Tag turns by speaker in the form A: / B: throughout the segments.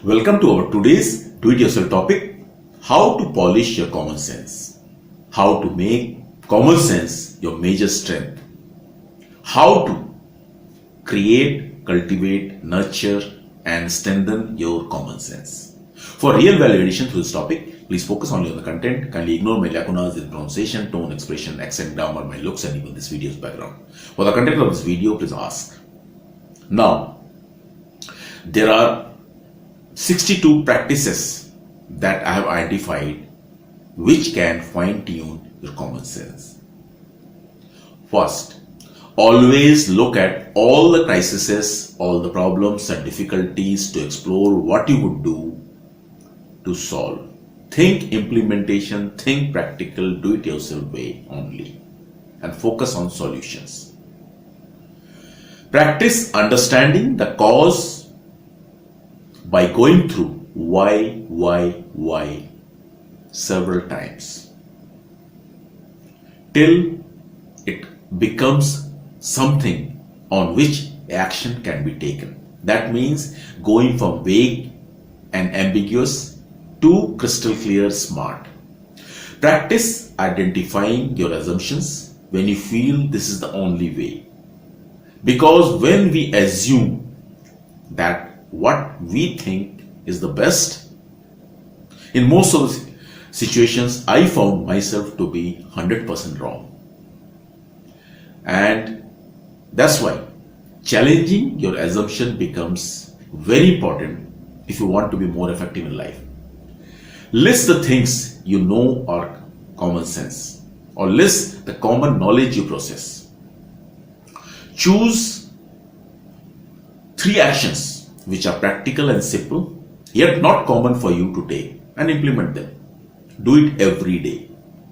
A: Welcome to our today's do-it-yourself topic, how to polish your common sense, how to make common sense your major strength, how to create, cultivate, nurture and strengthen your common sense. For real value addition to this topic, please focus only on the content. Kindly ignore my lacunas in pronunciation, tone, expression, accent, grammar, my looks and even this video's background. For the content of this video, please ask. Now, there are 62 practices that I have identified which can fine-tune your common sense. First, always look at all the crises, all the problems and difficulties to explore what you would do to solve. Think implementation, think practical, do-it-yourself way only, and focus on solutions. Practice understanding the cause by going through why several times till it becomes something on which action can be taken. That means going from vague and ambiguous to crystal clear, smart. Practice identifying your assumptions when you feel this is the only way. Because when we assume that what we think is the best, in most of the situations, I found myself to be 100% wrong. And that's why challenging your assumption becomes very important if you want to be more effective in life. List the things you know are common sense, or list the common knowledge you possess. Choose 3 actions which are practical and simple, yet not common for you to take, and implement them. Do it every day.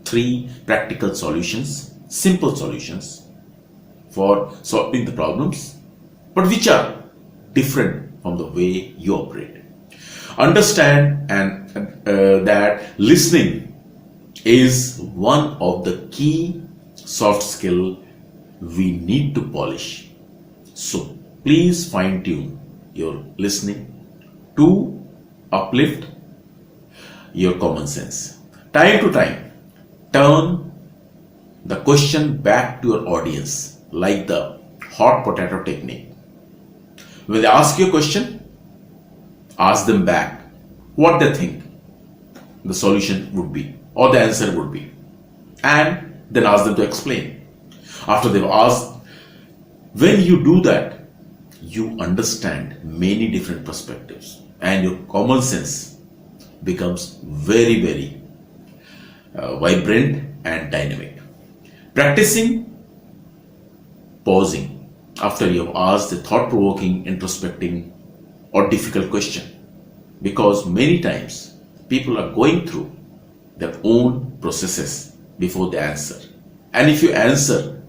A: 3 practical solutions, simple solutions for solving the problems, but which are different from the way you operate. Understand and that listening is one of the key soft skill we need to polish. So please fine-tune your listening to uplift your common sense. Time to time, turn the question back to your audience like the hot potato technique. When they ask you a question, ask them back what they think the solution would be or the answer would be, and then ask them to explain. After they've asked, when you do that, you understand many different perspectives and your common sense becomes very vibrant and dynamic. Practicing pausing after you have asked a thought-provoking, introspecting or difficult question, because many times people are going through their own processes before they answer, and if you answer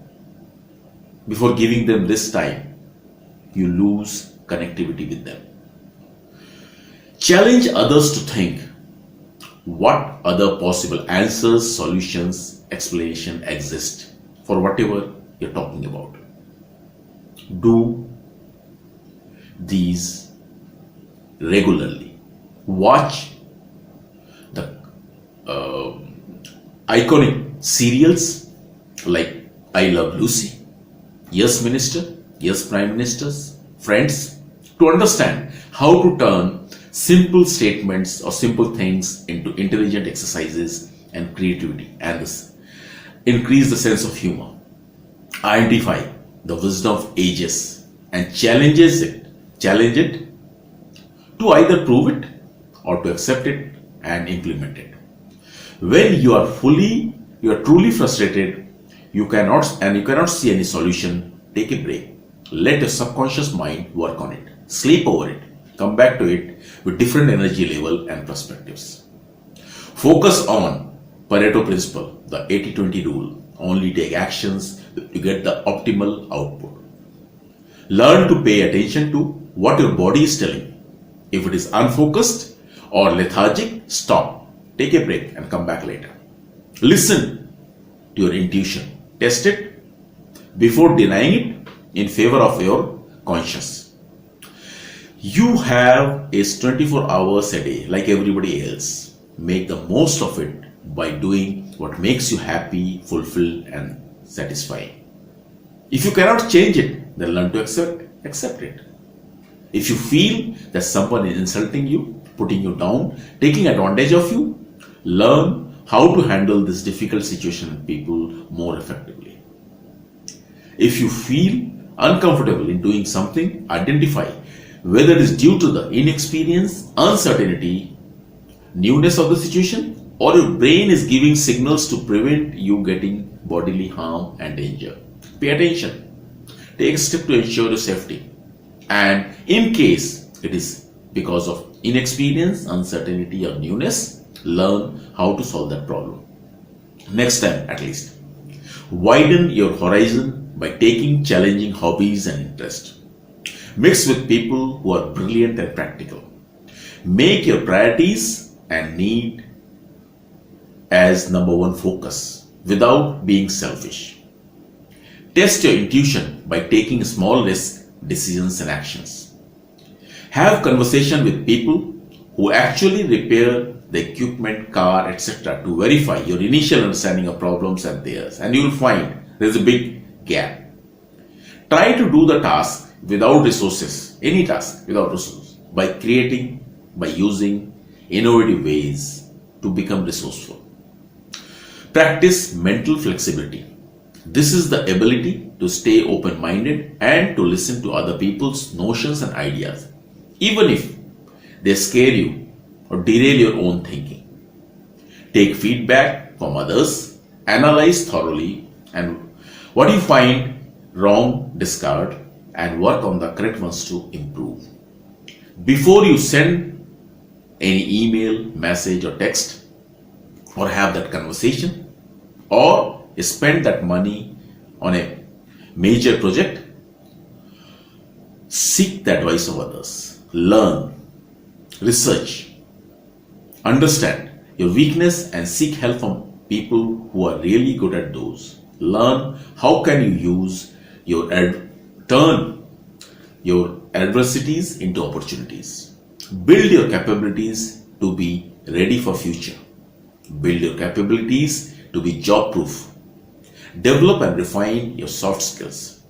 A: before giving them this time, you lose connectivity with them. Challenge others to think what other possible answers, solutions, explanation exist for whatever you're talking about. Do these regularly. Watch the iconic serials like I Love Lucy, Yes Minister, Yes Prime Ministers, Friends, to understand how to turn simple statements or simple things into intelligent exercises and creativity, and this increase the sense of humor. Identify the wisdom of ages and challenge it to either prove it or to accept it and implement it. When you are truly frustrated, you cannot see any solution, take a break. Let your subconscious mind work on it. Sleep over it. Come back to it with different energy level and perspectives. Focus on Pareto principle, the 80-20 rule. Only take actions to get the optimal output. Learn to pay attention to what your body is telling. If it is unfocused or lethargic, stop. Take a break and come back later. Listen to your intuition. Test it before denying it in favor of your conscience. You have is 24 hours a day like everybody else. Make the most of it by doing what makes you happy, fulfilled and satisfying. If you cannot change it, then learn to accept it. If you feel that someone is insulting you, putting you down, taking advantage of you, learn how to handle this difficult situation with people more effectively. If you feel uncomfortable in doing something, identify whether it is due to the inexperience, uncertainty, newness of the situation, or your brain is giving signals to prevent you getting bodily harm and danger. Pay attention. Take a step to ensure your safety. And in case it is because of inexperience, uncertainty, or newness, learn how to solve that problem. Next time, at least. Widen your horizon by taking challenging hobbies and interests. Mix with people who are brilliant and practical. Make your priorities and need as number one focus without being selfish. Test your intuition by taking small risk decisions and actions. Have conversation with people who actually repair the equipment, car, etc. to verify your initial understanding of problems and theirs, and you will find there is a big gap. Try to do the task without resources, any task without resources, by using innovative ways to become resourceful. Practice mental flexibility. This is the ability to stay open-minded and to listen to other people's notions and ideas, even if they scare you or derail your own thinking. Take feedback from others, analyze thoroughly, and what you find wrong, discard, and work on the correct ones to improve. Before you send any email, message, or text, or have that conversation, or spend that money on a major project, seek the advice of others. Learn, research, understand your weakness and seek help from people who are really good at those. Learn how can you use turn your adversities into opportunities. Build your capabilities to be ready for future. Build your capabilities to be job proof. Develop and refine your soft skills.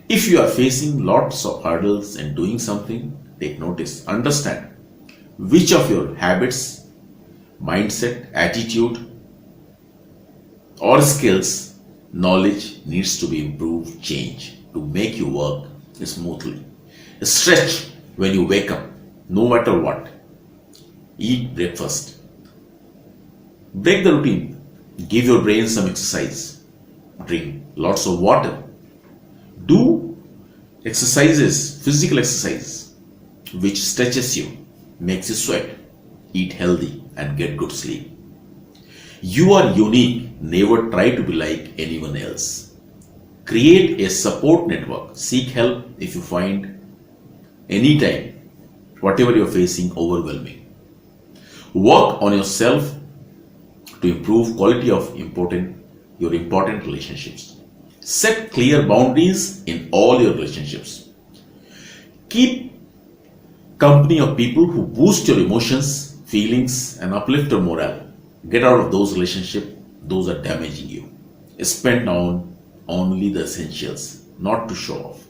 A: If you are facing lots of hurdles in doing something, take notice. Understand which of your habits, mindset, attitude, or skills, knowledge needs to be improved, change to make you work smoothly. Stretch when you wake up, no matter what. Eat breakfast. Break the routine. Give your brain some exercise. Drink lots of water. Do exercises, physical exercise, which stretches you, makes you sweat. Eat healthy and get good sleep. You are unique. Never try to be like anyone else. Create a support network. Seek help if you find anytime whatever you're facing overwhelming. Work on yourself to improve quality of your important relationships. Set clear boundaries in all your relationships. Keep company of people who boost your emotions, feelings, and uplift your morale. Get out of those relationships. Those are damaging you. Spend on only the essentials, not to show off.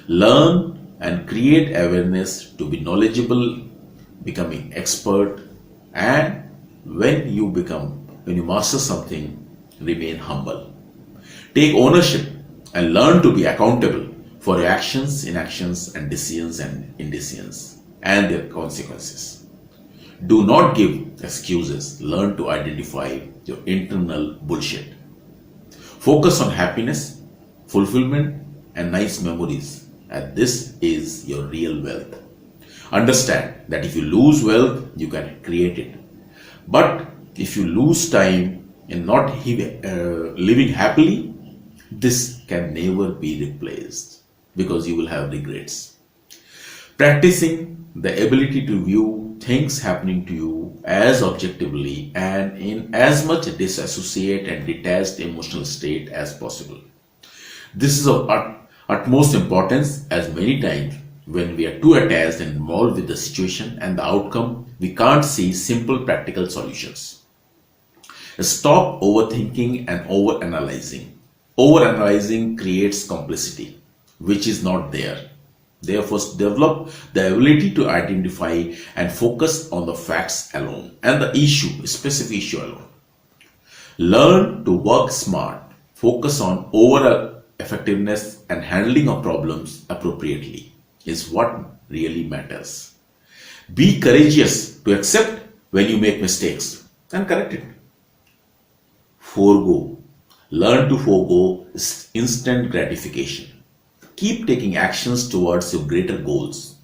A: Learn and create awareness to be knowledgeable, becoming expert, and when you master something, remain humble. Take ownership and learn to be accountable for your actions, inactions, and decisions and indecisions and their consequences. Do not give excuses. Learn to identify your internal bullshit. Focus on happiness, fulfillment, and nice memories, and this is your real wealth. Understand that if you lose wealth, you can create it. But if you lose time in not living happily, this can never be replaced because you will have regrets. Practicing the ability to view things happening to you as objectively and in as much a disassociate and detached emotional state as possible. This is of utmost importance as many times When we are too attached and involved with the situation and the outcome, we can't see simple practical solutions. Stop overthinking and overanalyzing. Overanalyzing creates complexity, which is not there. Therefore, develop the ability to identify and focus on the facts alone and the issue, specific issue alone. Learn to work smart, focus on overall effectiveness and handling of problems appropriately is what really matters. Be courageous to accept when you make mistakes and correct it. Forgo. Learn to forgo instant gratification. Keep taking actions towards your greater goals.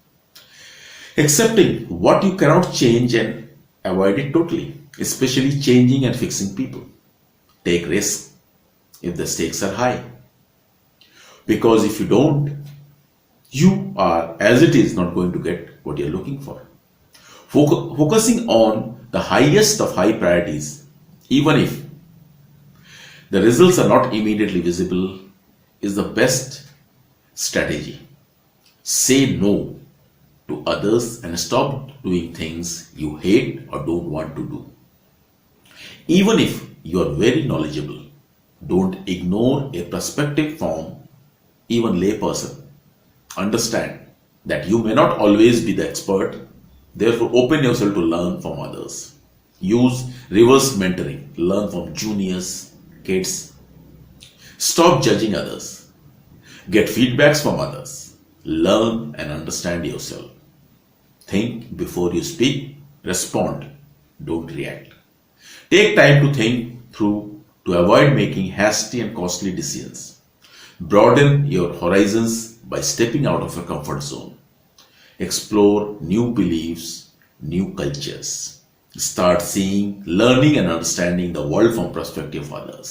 A: Accepting what you cannot change and avoid it totally, especially changing and fixing people. Take risks if the stakes are high. Because if you don't, you are, as it is, not going to get what you're looking for. Focusing on the highest of high priorities, even if the results are not immediately visible, is the best strategy. Say no to others and stop doing things you hate or don't want to do. Even if you are very knowledgeable, don't ignore a perspective from even layperson. Understand that you may not always be the expert, therefore open yourself to learn from others. Use reverse mentoring, learn from juniors, kids. Stop judging others. Get feedbacks from others. Learn and understand yourself. Think before you speak, respond, don't react. Take time to think through to avoid making hasty and costly decisions. Broaden your horizons by stepping out of your comfort zone. Explore new beliefs, new cultures. Start seeing, learning and understanding the world from perspective of others.